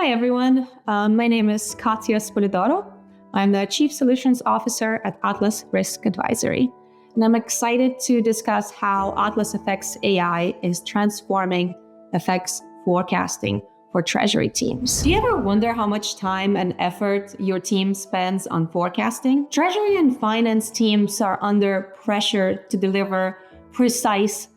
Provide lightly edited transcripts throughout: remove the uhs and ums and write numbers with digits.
Hi, everyone. My name is Katya Spolidoro. I'm the Chief Solutions Officer at Atlas Risk Advisory, and I'm excited to discuss how AtlasFX AI is transforming FX forecasting for treasury teams. Do you ever wonder how much time and effort your team spends on forecasting? Treasury and finance teams are under pressure to deliver precise,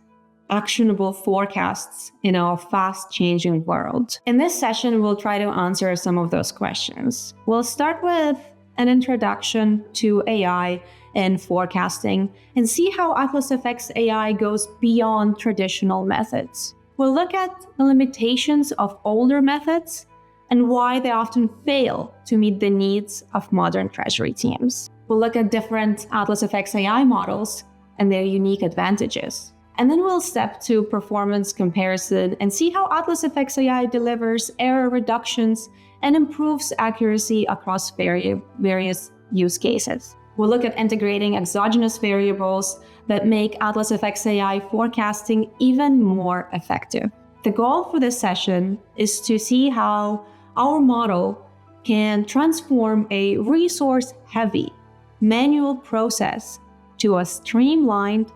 actionable forecasts in our fast-changing world. In this session, we'll try to answer some of those questions. We'll start with an introduction to AI and forecasting and see how AtlasFX AI goes beyond traditional methods. We'll look at the limitations of older methods and why they often fail to meet the needs of modern treasury teams. We'll look at different AtlasFX AI models and their unique advantages. And then we'll step to performance comparison and see how AtlasFX AI delivers error reductions and improves accuracy across various use cases. We'll look at integrating exogenous variables that make AtlasFX AI forecasting even more effective. The goal for this session is to see how our model can transform a resource-heavy manual process to a streamlined,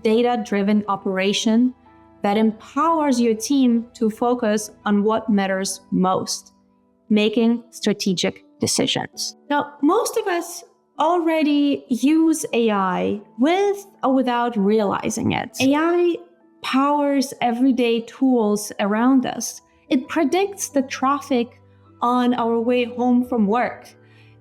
data-driven operation that empowers your team to focus on what matters most, making strategic decisions. Now, most of us already use AI with or without realizing it. AI powers everyday tools around us. It predicts the traffic on our way home from work.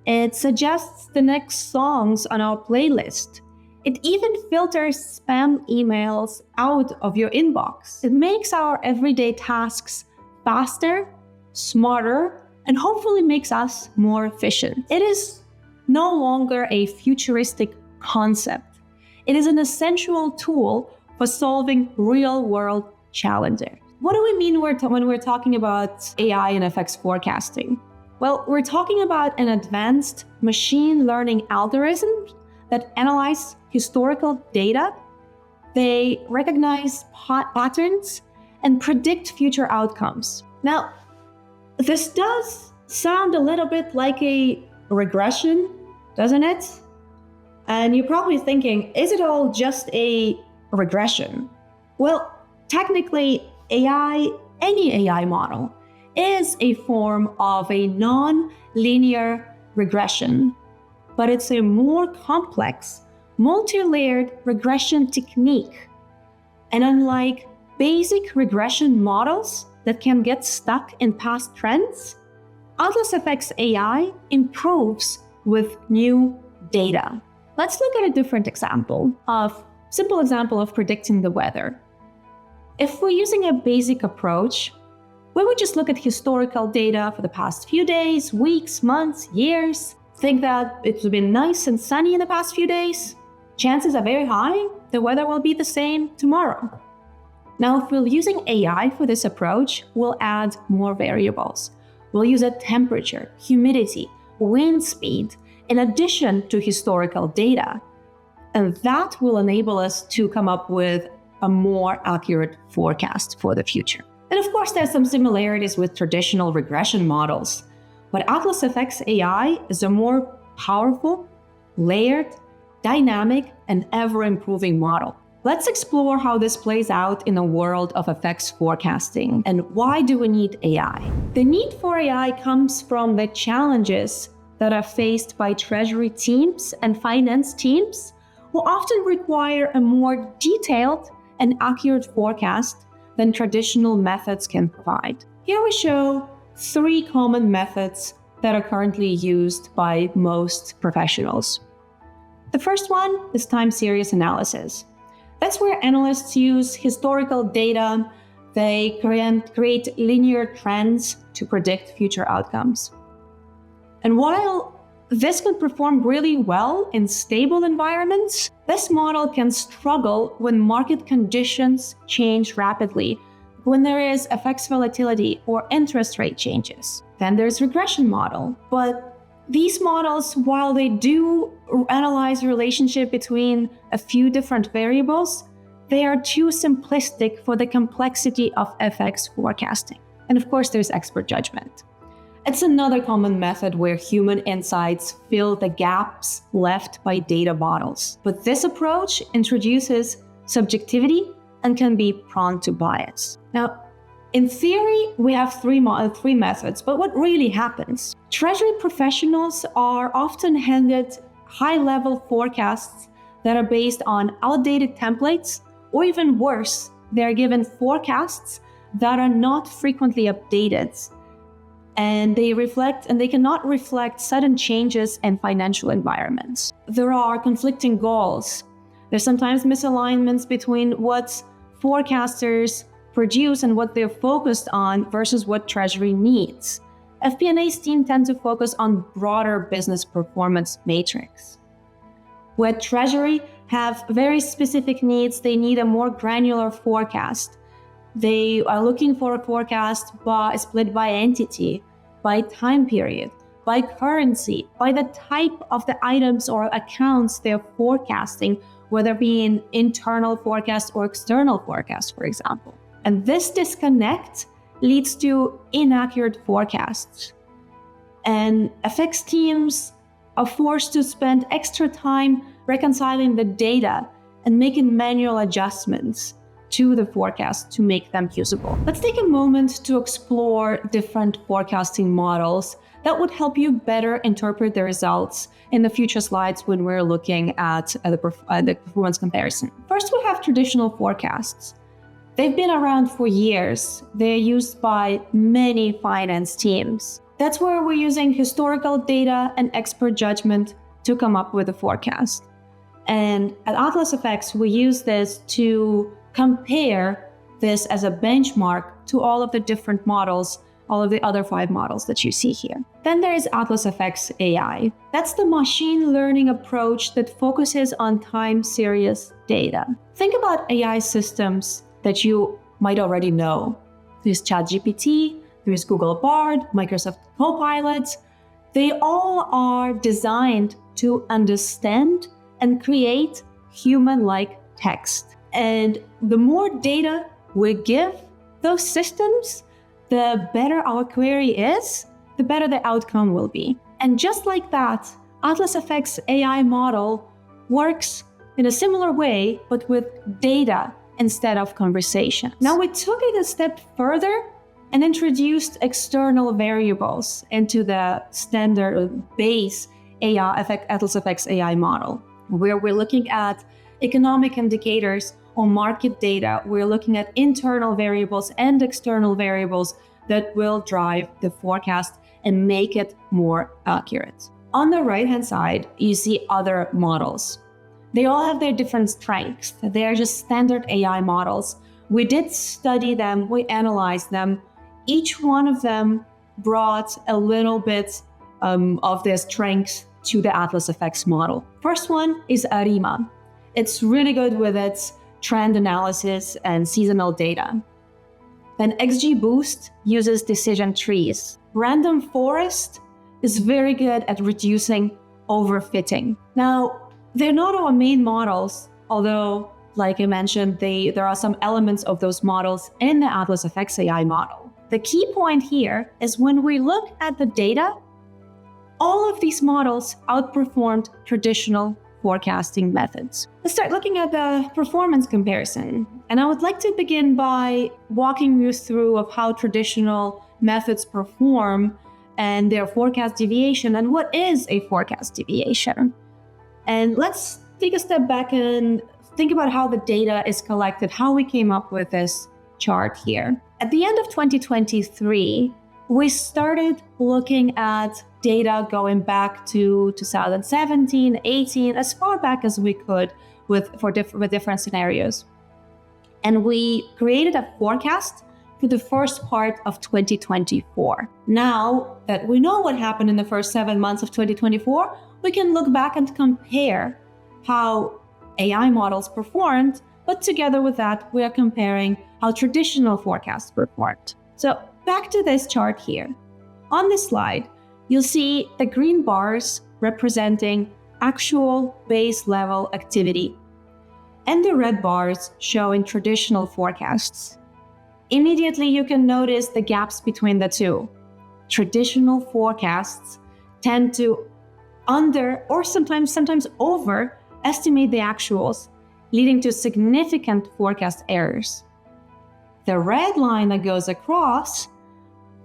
It suggests the next songs on our playlist. It even filters spam emails out of your inbox. It makes our everyday tasks faster, smarter, and hopefully makes us more efficient. It is no longer a futuristic concept. It is an essential tool for solving real-world challenges. What do we mean when we're talking about AI and FX forecasting? Well, we're talking about an advanced machine learning algorithm that analyze historical data, they recognize patterns, and predict future outcomes. Now, this does sound a little bit like a regression, doesn't it? And you're probably thinking, is it all just a regression? Well, technically, any AI model is a form of a non-linear regression, but it's a more complex, multi-layered regression technique. And unlike basic regression models that can get stuck in past trends, AtlasFX AI improves with new data. Let's look at a different simple example of predicting the weather. If we're using a basic approach, we would just look at historical data for the past few days, weeks, months, years. Think that it's been nice and sunny in the past few days. Chances are very high the weather will be the same tomorrow. Now, if we're using AI for this approach, we'll add more variables. We'll use a temperature, humidity, wind speed, in addition to historical data. And that will enable us to come up with a more accurate forecast for the future. And of course, there's some similarities with traditional regression models. But AtlasFX AI is a more powerful, layered, dynamic, and ever-improving model. Let's explore how this plays out in the world of FX forecasting and why do we need AI? The need for AI comes from the challenges that are faced by treasury teams and finance teams who often require a more detailed and accurate forecast than traditional methods can provide. Here we show 3 common methods that are currently used by most professionals. The first one is time series analysis. That's where analysts use historical data. They create linear trends to predict future outcomes. And while this can perform really well in stable environments, this model can struggle when market conditions change rapidly, when there is FX volatility or interest rate changes. Then there's regression model. But these models, while they do analyze the relationship between a few different variables, they are too simplistic for the complexity of FX forecasting. And of course, there's expert judgment. It's another common method where human insights fill the gaps left by data models. But this approach introduces subjectivity and can be prone to bias. Now, in theory, we have three methods, but what really happens? Treasury professionals are often handed high-level forecasts that are based on outdated templates, or even worse, they're given forecasts that are not frequently updated, and they cannot reflect sudden changes in financial environments. There are conflicting goals. There's sometimes misalignments between what forecasters produce and what they're focused on versus what Treasury needs. FP&A's team tend to focus on broader business performance metrics. Where Treasury have very specific needs, they need a more granular forecast. They are looking for a forecast split by entity, by time period, by currency, by the type of the items or accounts they're forecasting, whether it be an internal forecast or external forecast, for example. And this disconnect leads to inaccurate forecasts. And FX teams are forced to spend extra time reconciling the data and making manual adjustments to the forecast to make them usable. Let's take a moment to explore different forecasting models that would help you better interpret the results in the future slides when we're looking at the performance comparison. First, we have traditional forecasts. They've been around for years. They're used by many finance teams. That's where we're using historical data and expert judgment to come up with a forecast. And at AtlasFX, we use this to compare this as a benchmark to all of the different models, all of the other 5 models that you see here. Then there is AtlasFX AI. That's the machine learning approach that focuses on time series data. Think about AI systems that you might already know. There's ChatGPT, there's Google Bard, Microsoft Copilot. They all are designed to understand and create human-like text. And the more data we give those systems, the better our query is, the better the outcome will be. And just like that, AtlasFX AI model works in a similar way, but with data instead of conversation. Now we took it a step further and introduced external variables into the standard base AtlasFX AI model, where we're looking at economic indicators or market data. We're looking at internal variables and external variables that will drive the forecast and make it more accurate. On the right-hand side, you see other models. They all have their different strengths. They are just standard AI models. We did study them, we analyzed them. Each one of them brought a little bit of their strengths to the AtlasFX model. First one is ARIMA. It's really good with its trend analysis and seasonal data. Then XGBoost uses decision trees. Random Forest is very good at reducing overfitting. Now, they're not our main models, although, like I mentioned, there are some elements of those models in the AtlasFX AI model. The key point here is when we look at the data, all of these models outperformed traditional forecasting methods. Let's start looking at the performance comparison. And I would like to begin by walking you through of how traditional methods perform and their forecast deviation and what is a forecast deviation. And let's take a step back and think about how the data is collected, how we came up with this chart here. At the end of 2023, we started looking at data going back to 2017, 18, as far back as we could with different scenarios. And we created a forecast for the first part of 2024. Now that we know what happened in the first 7 months of 2024, we can look back and compare how AI models performed, but together with that, we are comparing how traditional forecasts performed. So back to this chart here. On this slide, you'll see the green bars representing actual base level activity and the red bars showing traditional forecasts. Immediately, you can notice the gaps between the two. traditional forecasts tend to under or sometimes overestimate the actuals, leading to significant forecast errors. The red line that goes across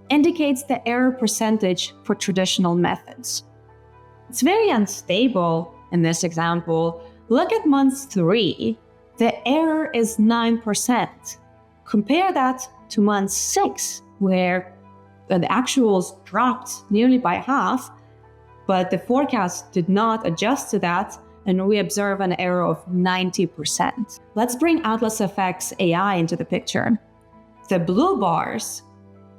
indicates the error percentage for traditional methods. It's very unstable in this example. Look at month 3. The error is 9%. Compare that to month 6, where the actuals dropped nearly by half, but the forecast did not adjust to that, and we observe an error of 90%. Let's bring AtlasFX AI into the picture. The blue bars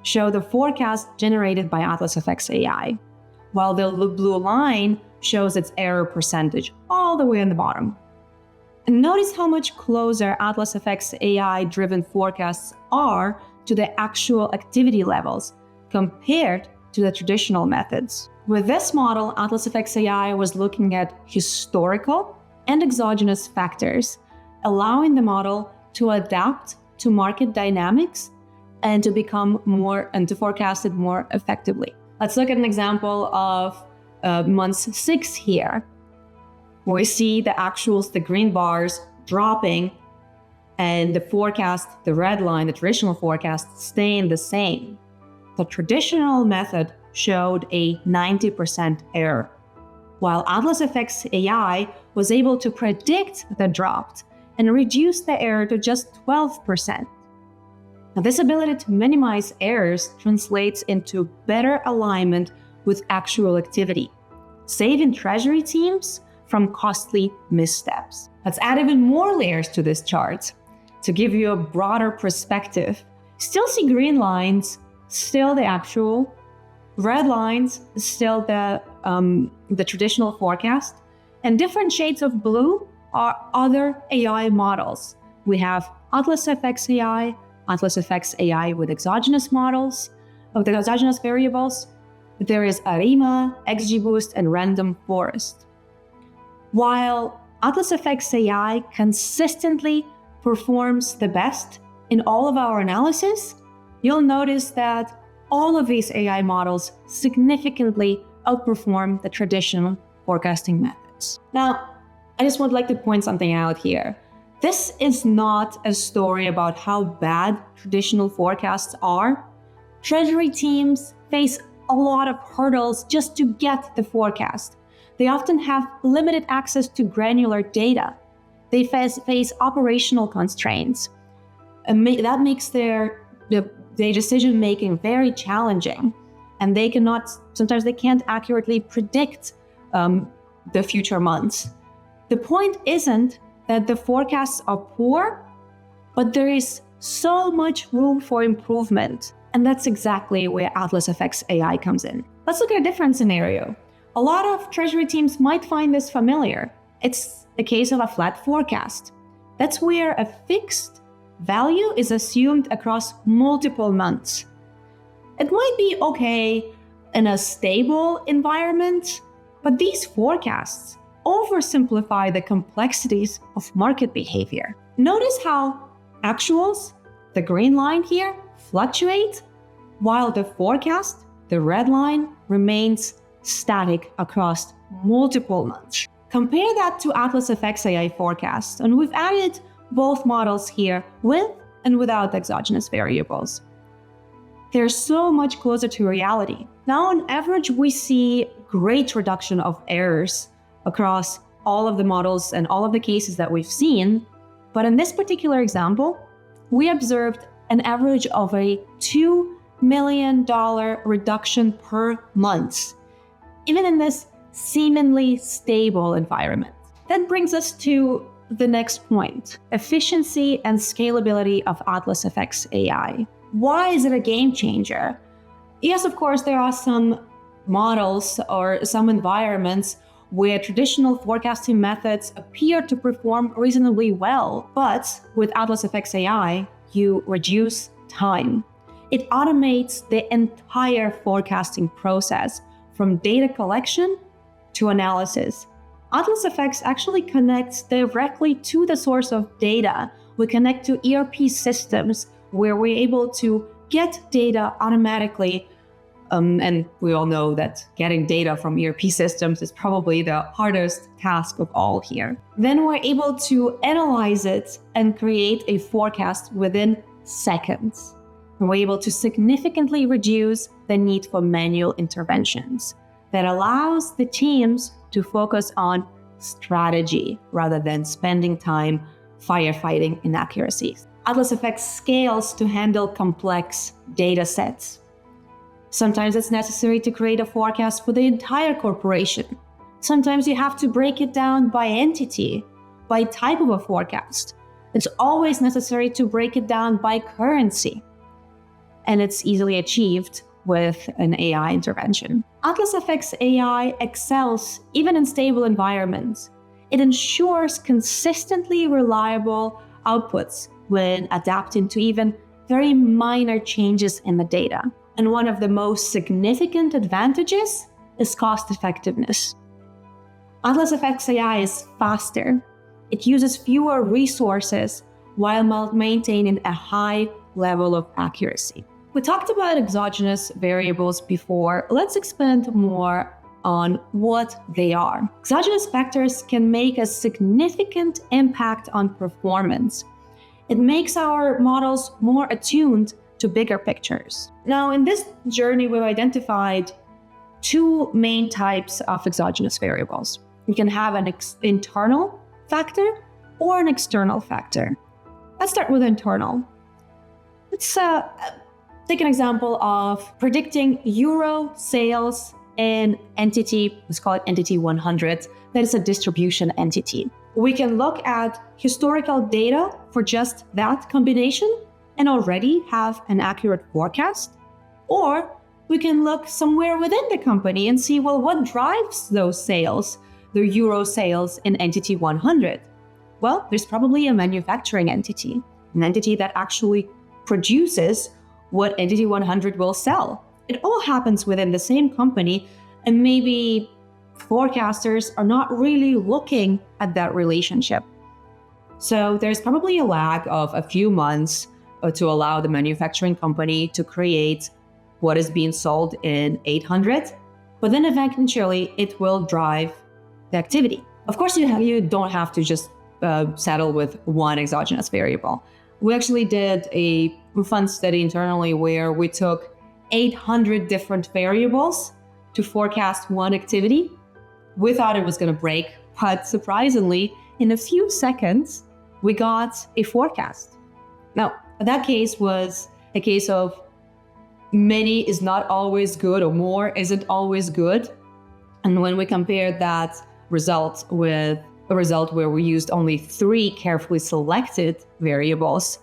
show the forecast generated by AtlasFX AI, while the blue line shows its error percentage all the way in the bottom. And notice how much closer AtlasFX AI-driven forecasts are to the actual activity levels compared to the traditional methods. With this model, AtlasFX AI was looking at historical and exogenous factors, allowing the model to adapt to market dynamics and to forecast it more effectively. Let's look at an example of month 6 here. We see the actuals, the green bars dropping, and the forecast, the red line, the traditional forecast, staying the same. The traditional method showed a 90% error, while AtlasFX AI was able to predict the drop and reduce the error to just 12%. Now, this ability to minimize errors translates into better alignment with actual activity, saving treasury teams from costly missteps. Let's add even more layers to this chart to give you a broader perspective. Still see green lines, still the actual, red lines, still the traditional forecast, and different shades of blue are other AI models. We have AtlasFX AI, AtlasFX AI with exogenous models of the exogenous variables. There is ARIMA, XGBoost, and Random Forest. While AtlasFX AI consistently performs the best in all of our analysis, you'll notice that all of these AI models significantly outperform the traditional forecasting methods. Now, I just would like to point something out here. This is not a story about how bad traditional forecasts are. Treasury teams face a lot of hurdles just to get the forecast. They often have limited access to granular data. They face operational constraints. And that makes their decision-making very challenging. And sometimes they can't accurately predict the future months. The point isn't that the forecasts are poor, but there is so much room for improvement. And that's exactly where AtlasFX AI comes in. Let's look at a different scenario. A lot of treasury teams might find this familiar. It's a case of a flat forecast. That's where a fixed value is assumed across multiple months. It might be okay in a stable environment, but these forecasts oversimplify the complexities of market behavior. Notice how actuals, the green line here, fluctuate, while the forecast, the red line, remains static across multiple months. Compare that to AtlasFX AI forecast, and we've added both models here with and without exogenous variables. They're so much closer to reality. Now, on average, we see great reduction of errors across all of the models and all of the cases that we've seen. But in this particular example, we observed an average of a $2 million reduction per month, even in this seemingly stable environment. That brings us to the next point: efficiency and scalability of AtlasFX AI. Why is it a game changer? Yes, of course, there are some models or some environments where traditional forecasting methods appear to perform reasonably well, but with AtlasFX AI, you reduce time. It automates the entire forecasting process, from data collection to analysis. AtlasFX actually connects directly to the source of data. We connect to ERP systems where we're able to get data automatically And we all know that getting data from ERP systems is probably the hardest task of all here. Then we're able to analyze it and create a forecast within seconds. And we're able to significantly reduce the need for manual interventions. That allows the teams to focus on strategy rather than spending time firefighting inaccuracies. AtlasFX scales to handle complex data sets. Sometimes it's necessary to create a forecast for the entire corporation. Sometimes you have to break it down by entity, by type of a forecast. It's always necessary to break it down by currency. And it's easily achieved with an AI intervention. AtlasFX AI excels even in stable environments. It ensures consistently reliable outputs when adapting to even very minor changes in the data. And one of the most significant advantages is cost effectiveness. AtlasFX AI is faster. It uses fewer resources while maintaining a high level of accuracy. We talked about exogenous variables before. Let's expand more on what they are. Exogenous factors can make a significant impact on performance. It makes our models more attuned to bigger pictures. Now, in this journey, we've identified two main types of exogenous variables. You can have an internal factor or an external factor. Let's start with internal. Let's take an example of predicting euro sales in entity, let's call it entity 100, that is a distribution entity. We can look at historical data for just that combination and already have an accurate forecast. Or we can look somewhere within the company and see, well, what drives those sales, the euro sales in entity 100? Well, there's probably a manufacturing entity, an entity that actually produces what entity 100 will sell. It all happens within the same company, and maybe forecasters are not really looking at that relationship. So there's probably a lag of a few months to allow the manufacturing company to create what is being sold in 800, but then eventually it will drive the activity. Of course, you don't have to just settle with one exogenous variable. We actually did a fun study internally where we took 800 different variables to forecast one activity. We thought it was going to break, but surprisingly, in a few seconds, we got a forecast. Now, that case was a case of many is not always good or more isn't always good. And when we compared that result with a result where we used only 3 carefully selected variables,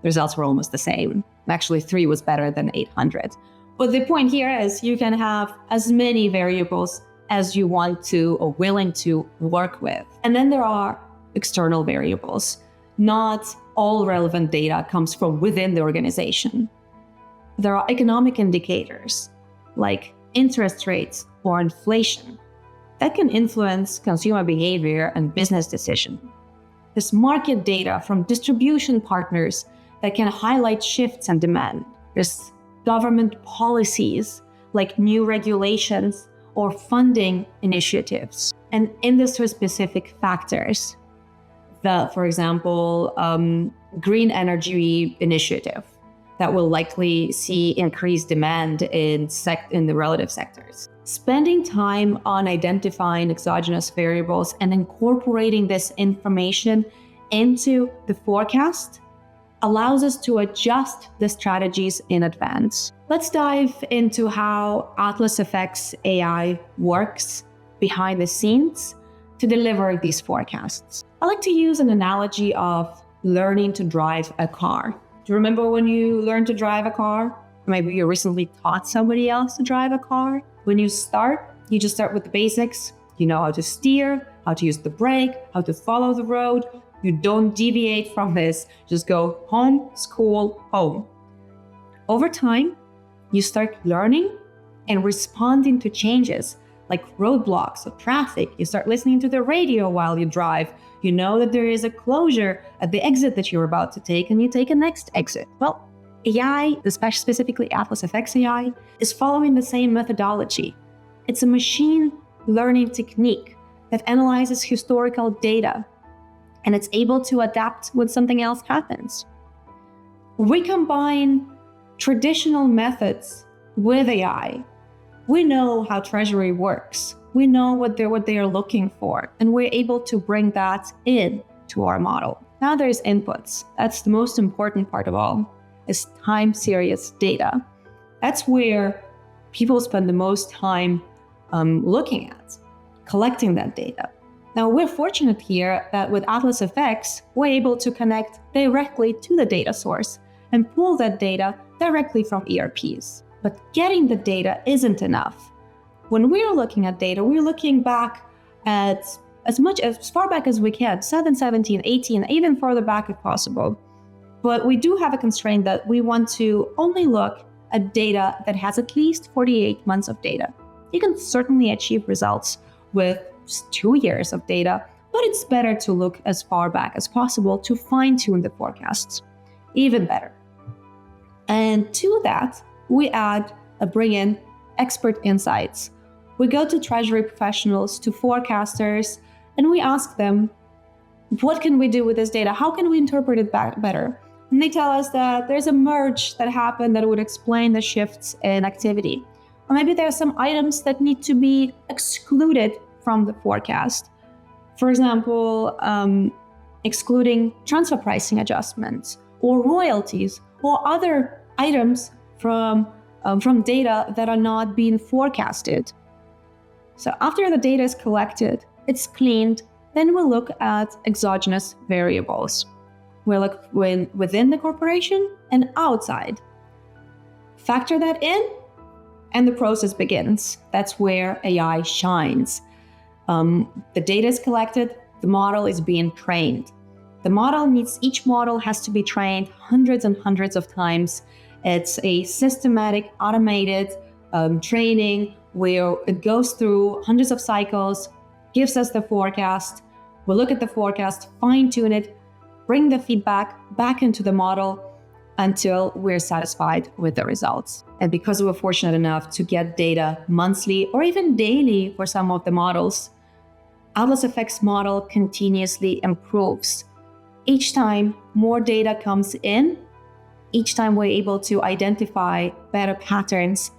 the results were almost the same. Actually, 3 was better than 800. But the point here is you can have as many variables as you want to or willing to work with. And then there are external variables. Not all relevant data comes from within the organization. There are economic indicators like interest rates or inflation that can influence consumer behavior and business decision. There's market data from distribution partners that can highlight shifts in demand. There's government policies like new regulations or funding initiatives, and industry-specific factors. For example, green energy initiative that will likely see increased demand in the relative sectors. Spending time on identifying exogenous variables and incorporating this information into the forecast allows us to adjust the strategies in advance. Let's dive into how AtlasFX AI works behind the scenes to deliver these forecasts. I like to use an analogy of learning to drive a car. Do you remember when you learned to drive a car? Maybe you recently taught somebody else to drive a car. When you just start with the basics. You know how to steer, how to use the brake, how to follow the road. You don't deviate from this. Just go home, school, home. Over time, you start learning and responding to changes like roadblocks or traffic. You start listening to the radio while you drive. You know that there is a closure at the exit that you're about to take, and you take a next exit. Well, AI, especially specifically AtlasFX AI, is following the same methodology. It's a machine learning technique that analyzes historical data, and it's able to adapt when something else happens. We combine traditional methods with AI. We know how treasury works. We know what they are looking for, and we're able to bring that in to our model. Now there's inputs. That's the most important part of all, is time series data. That's where people spend the most time looking at, collecting that data. Now we're fortunate here that with AtlasFX, we're able to connect directly to the data source and pull that data directly from ERPs. But getting the data isn't enough. When we're looking at data, we're looking back at as far back as we can, 7, 17, 18, even further back if possible. But we do have a constraint that we want to only look at data that has at least 48 months of data. You can certainly achieve results with 2 years of data, but it's better to look as far back as possible to fine-tune the forecasts. Even better. And to that, we bring in expert insights. We go to treasury professionals, to forecasters, and we ask them, what can we do with this data? How can we interpret it better? And they tell us that there's a merge that happened that would explain the shifts in activity. Or maybe there are some items that need to be excluded from the forecast. For example, excluding transfer pricing adjustments or royalties or other items from data that are not being forecasted. So after the data is collected, it's cleaned, then we'll look at exogenous variables. We'll look within the corporation and outside. Factor that in, and the process begins. That's where AI shines. The data is collected, the model is being trained. Each model has to be trained hundreds and hundreds of times. It's a systematic, automated training where it goes through hundreds of cycles, gives us the forecast. We'll look at the forecast, fine-tune it, bring the feedback back into the model until we're satisfied with the results. And because we're fortunate enough to get data monthly or even daily for some of the models, AtlasFX model continuously improves. Each time more data comes in, each time we're able to identify better patterns,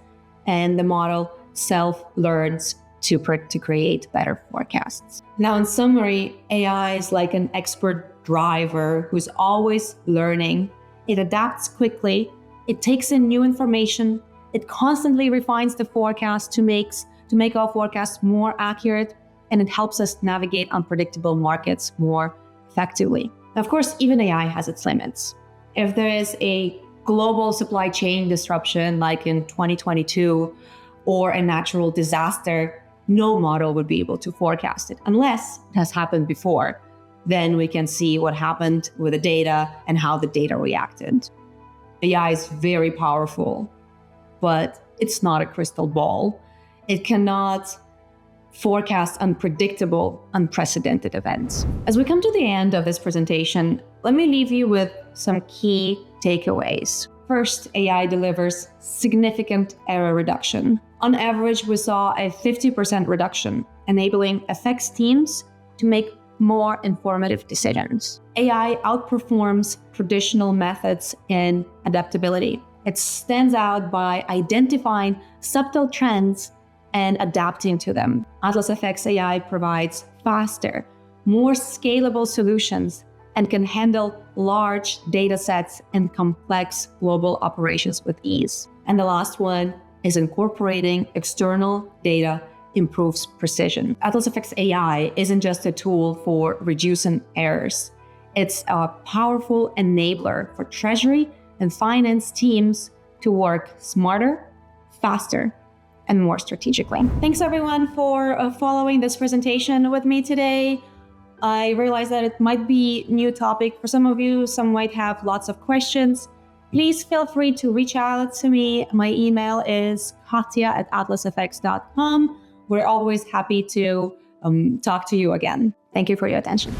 and the model self-learns to create better forecasts. Now, in summary, AI is like an expert driver who's always learning. It adapts quickly, it takes in new information, it constantly refines the forecast to make our forecasts more accurate, and it helps us navigate unpredictable markets more effectively. Now, of course, even AI has its limits. If there is a global supply chain disruption like in 2022 or a natural disaster, no model would be able to forecast it unless it has happened before. Then we can see what happened with the data and how the data reacted. AI is very powerful, but it's not a crystal ball. It cannot forecast unpredictable, unprecedented events. As we come to the end of this presentation, let me leave you with some key takeaways. First, AI delivers significant error reduction. On average, we saw a 50% reduction, enabling FX teams to make more informative decisions. AI outperforms traditional methods in adaptability. It stands out by identifying subtle trends and adapting to them. AtlasFX AI provides faster, more scalable solutions and can handle large data sets and complex global operations with ease. And the last one is incorporating external data improves precision. AtlasFX AI isn't just a tool for reducing errors. It's a powerful enabler for treasury and finance teams to work smarter, faster, and more strategically. Thanks everyone for following this presentation with me today. I realize that it might be a new topic for some of you. Some might have lots of questions. Please feel free to reach out to me. My email is katya@atlasfx.com. We're always happy to talk to you again. Thank you for your attention.